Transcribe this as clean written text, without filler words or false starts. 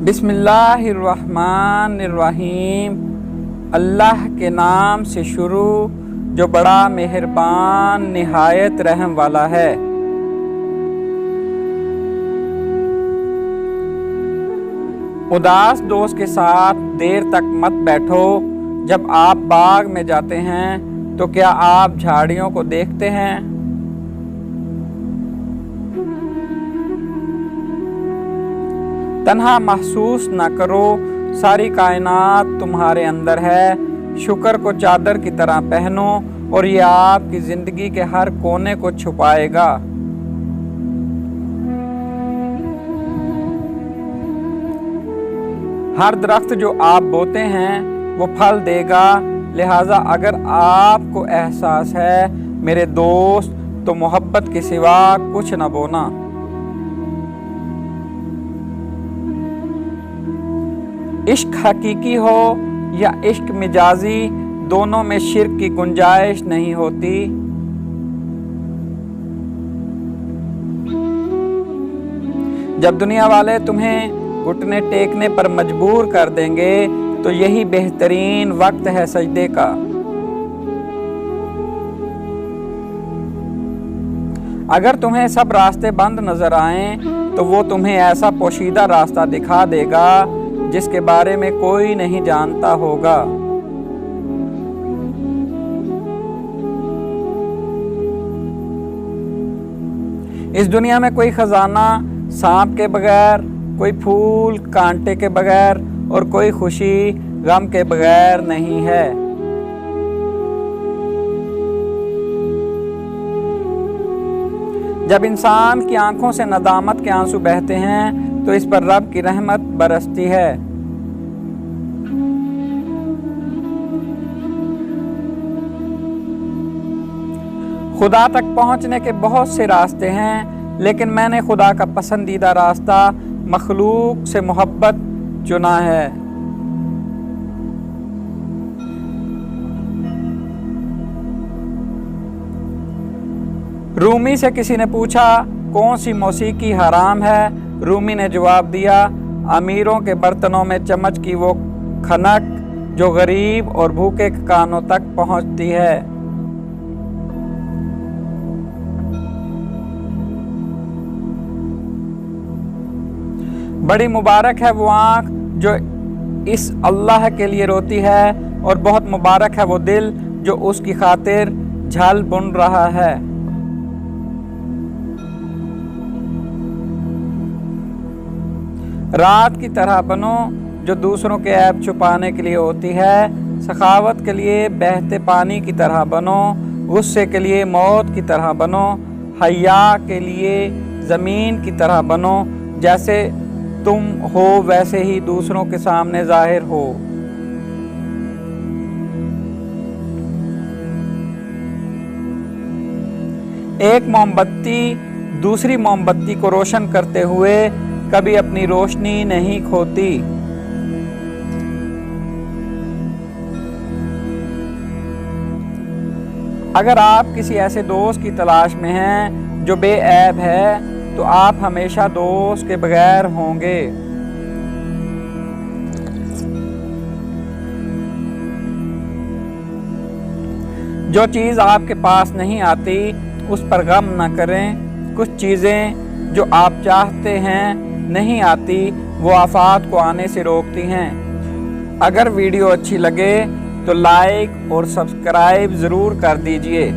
बिस्मिल्लाहिर्रहमानिर्रहीम। अल्लाह के नाम से शुरू जो बड़ा मेहरबान निहायत रहम वाला है। उदास दोस्त के साथ देर तक मत बैठो। जब आप बाग में जाते हैं तो क्या आप झाड़ियों को देखते हैं? तन्हा महसूस न करो, सारी कायनात तुम्हारे अंदर है। शुक्र को चादर की तरह पहनो और ये आपकी जिंदगी के हर कोने को छुपाएगा। हर दरख्त जो आप बोते हैं वो फल देगा। लिहाजा अगर आपको एहसास है मेरे दोस्त, तो मोहब्बत के सिवा कुछ न बोना। इश्क हकीकी हो या इश्क मिजाजी, दोनों में शिर्क की गुंजाइश नहीं होती। जब दुनिया वाले तुम्हें घुटने टेकने पर मजबूर कर देंगे तो यही बेहतरीन वक्त है सजदे का। अगर तुम्हें सब रास्ते बंद नजर आएं तो वो तुम्हें ऐसा पोशीदा रास्ता दिखा देगा जिसके बारे में कोई नहीं जानता होगा। इस दुनिया में कोई खजाना सांप के बगैर, कोई फूल कांटे के बगैर और कोई खुशी गम के बगैर नहीं है। जब इंसान की आंखों से नदामत के आंसू बहते हैं तो इस पर रब की रहमत बरसती है। खुदा तक पहुंचने के बहुत से रास्ते हैं, लेकिन मैंने खुदा का पसंदीदा रास्ता मखलूक से मोहब्बत चुना है। रूमी से किसी ने पूछा कौन सी मौसीकी हराम है। रूमी ने जवाब दिया, अमीरों के बर्तनों में चम्मच की वो खनक जो गरीब और भूखे के कानों तक पहुंचती है। बड़ी मुबारक है वो आँख जो इस अल्लाह के लिए रोती है, और बहुत मुबारक है वो दिल जो उसकी खातिर झल बुन रहा है। रात की तरह बनो जो दूसरों के ऐब छुपाने के लिए होती है। सखावत के लिए बहते पानी की तरह बनो, गुस्से के लिए मौत की तरह बनो, हया के लिए ज़मीन की तरह बनो। जैसे तुम हो वैसे ही दूसरों के सामने जाहिर हो। एक मोमबत्ती दूसरी मोमबत्ती को रोशन करते हुए कभी अपनी रोशनी नहीं खोती। अगर आप किसी ऐसे दोस्त की तलाश में हैं जो बेऐब है तो आप हमेशा दोस्त के बगैर होंगे। जो चीज़ आपके पास नहीं आती उस पर गम न करें। कुछ चीज़ें जो आप चाहते हैं नहीं आती, वो आफात को आने से रोकती हैं। अगर वीडियो अच्छी लगे तो लाइक और सब्सक्राइब ज़रूर कर दीजिए।